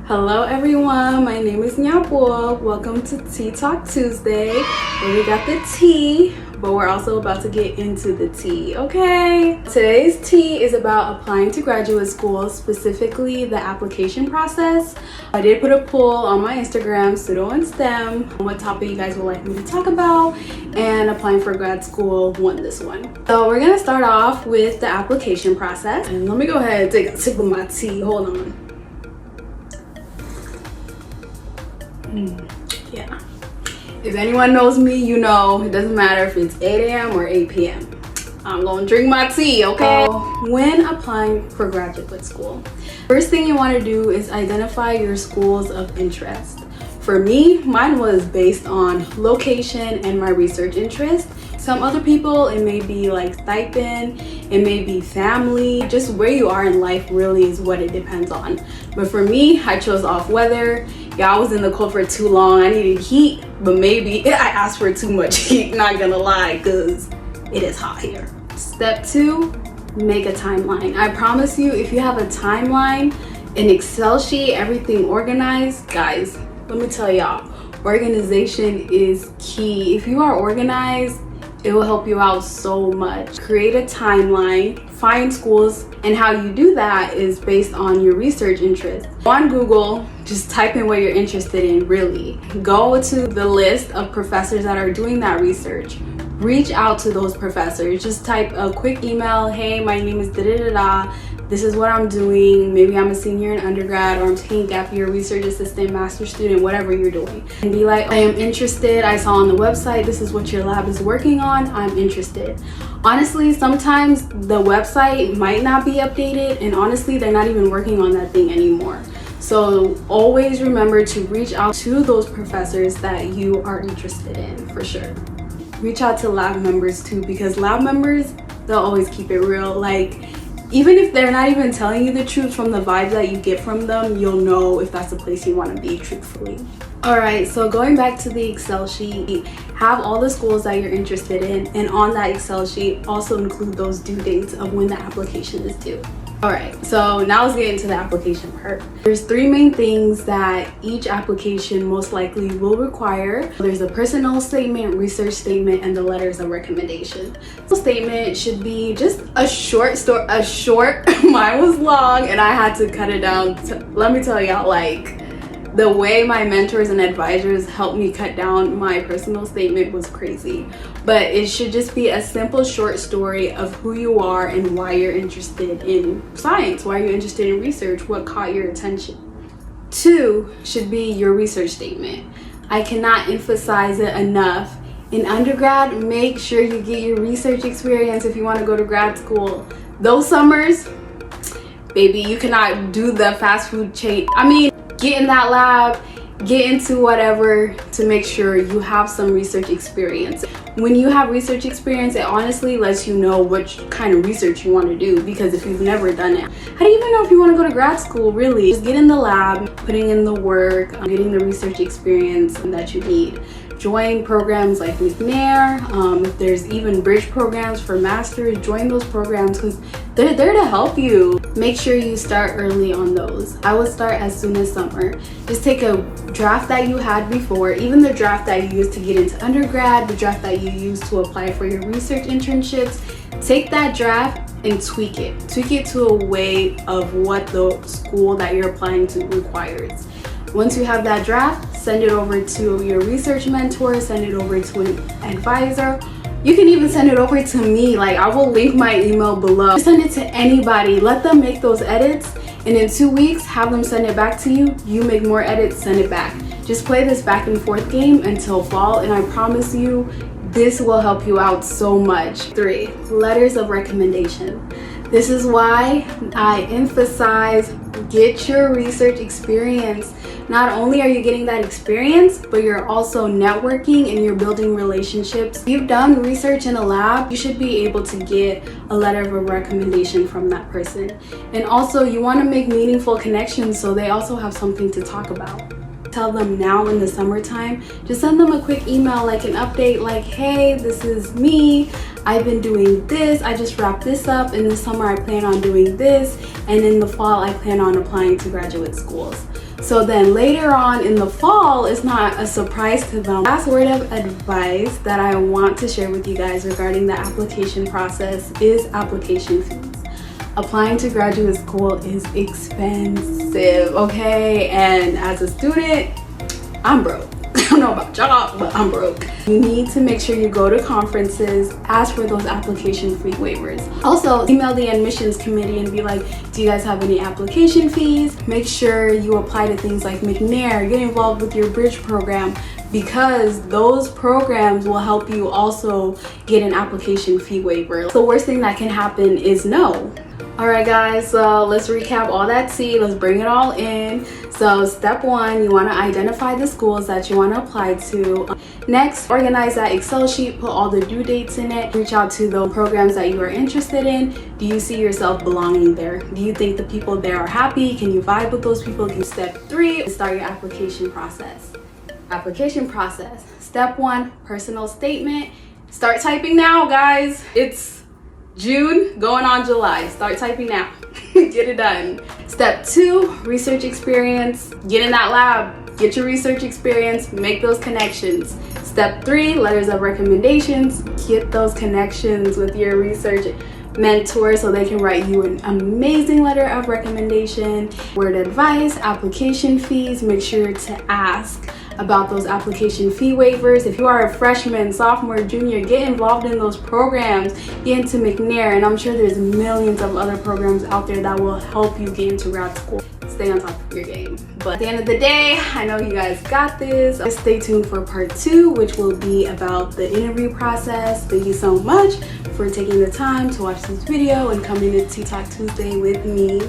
Hello everyone, my name is Nyapo. Welcome to Tea Talk Tuesday, where we got the tea, but we're also about to get into the tea, okay? Today's tea is about applying to graduate school, specifically the application process. I did put a poll on my Instagram, Pseudo and STEM, on what topic you guys would like me to talk about, and applying for grad school won this one. So we're gonna start off with the application process. And let me go ahead and take a sip of my tea, hold on. Yeah, if anyone knows me, you know it doesn't matter if it's 8 a.m. or 8 p.m. I'm gonna drink my tea, okay? When applying for graduate school, first thing you want to do is identify your schools of interest. For me, mine was based on location and my research interest. Some other people, it may be like stipend, it may be family, just where you are in life really is what it depends on. But for me, I chose off weather. Yeah, I was in the cold for too long. I needed heat, but maybe I asked for too much heat, not gonna lie, because it is hot here. Step 2, make a timeline. I promise you, if you have a timeline, an Excel sheet, everything organized, guys, let me tell y'all, organization is key. If you are organized, it will help you out so much. Create a timeline, find schools, and how you do that is based on your research interest. On Google, just type in what you're interested in, really. Go to the list of professors that are doing that research. Reach out to those professors. Just type a quick email, hey, my name is da-da-da-da. This is what I'm doing. Maybe I'm a senior in undergrad, or I'm taking gap year, research assistant, master's student, whatever you're doing. And be like, I am interested. I saw on the website, this is what your lab is working on. I'm interested. Honestly, sometimes the website might not be updated, and honestly, they're not even working on that thing anymore. So always remember to reach out to those professors that you are interested in, for sure. Reach out to lab members too, because lab members, they'll always keep it real. Like, even if they're not even telling you the truth, from the vibe that you get from them, you'll know if that's the place you want to be, truthfully. All right, so going back to the Excel sheet, have all the schools that you're interested in, and on that Excel sheet, also include those due dates of when the application is due. All right, so now let's get into the application part. There's 3 main things that each application most likely will require. There's a personal statement, research statement, and the letters of recommendation. The statement should be just a short story, mine was long and I had to cut it down. Let me tell y'all, like, the way my mentors and advisors helped me cut down my personal statement was crazy. But it should just be a simple short story of who you are and why you're interested in science, why you're interested in research, what caught your attention. 2 should be your research statement. I cannot emphasize it enough. In undergrad, make sure you get your research experience if you want to go to grad school. Those summers, baby, you cannot do the fast food chain. I mean, get in that lab, get into whatever to make sure you have some research experience. When you have research experience, it honestly lets you know what kind of research you want to do, because if you've never done it, how do you even know if you want to go to grad school, really? Just get in the lab, putting in the work, getting the research experience that you need. Join programs like McNair. If there's even bridge programs for masters, join those programs because they're there to help you. Make sure you start early on those. I would start as soon as summer. Just take a draft that you had before, even the draft that you used to get into undergrad, the draft that you used to apply for your research internships. Take that draft and tweak it. Tweak it to a way of what the school that you're applying to requires. Once you have that draft, send it over to your research mentor, send it over to an advisor. You can even send it over to me. Like, I will link my email below. Send it to anybody. Let them make those edits, and in 2 weeks, have them send it back to you. You make more edits, send it back. Just play this back and forth game until fall, and I promise you, this will help you out so much. 3, letters of recommendation. This is why I emphasize get your research experience. Not only are you getting that experience, but you're also networking and you're building relationships. If you've done research in a lab, you should be able to get a letter of a recommendation from that person. And also, you want to make meaningful connections so they also have something to talk about. Tell them now in the summertime, just send them a quick email, like an update, like, hey, this is me, I've been doing this, I just wrapped this up, in the summer I plan on doing this, and in the fall I plan on applying to graduate schools. So then later on in the fall, it's not a surprise to them. Last word of advice that I want to share with you guys regarding the application process is application fees. Applying to graduate school is expensive, okay? And as a student, I'm broke. I don't know about y'all, but I'm broke. You need to make sure you go to conferences, ask for those application fee waivers. Also, email the admissions committee and be like, do you guys have any application fees? Make sure you apply to things like McNair, get involved with your bridge program, because those programs will help you also get an application fee waiver. The worst thing that can happen is no. Alright guys, so let's recap all that tea. Let's bring it all in. So step 1, you want to identify the schools that you want to apply to. Next, organize that Excel sheet, put all the due dates in it. Reach out to the programs that you are interested in. Do you see yourself belonging there? Do you think the people there are happy? Can you vibe with those people? Step 3, start your application process. Application process. Step 1, personal statement. Start typing now, guys. It's June going on July. Start typing now. Get it done. Step 2, research experience. Get in that lab. Get your research experience. Make those connections. Step 3, letters of recommendations. Get those connections with your research mentor so they can write you an amazing letter of recommendation. Word advice, application fees. Make sure to ask about those application fee waivers. If you are a freshman, sophomore, junior, get involved in those programs. Get into McNair, and I'm sure there's millions of other programs out there that will help you get into grad school. Stay on top of your game. But at the end of the day, I know you guys got this. Stay tuned for part 2, which will be about the interview process. Thank you so much for taking the time to watch this video and coming to Tea Talk Tuesday with me.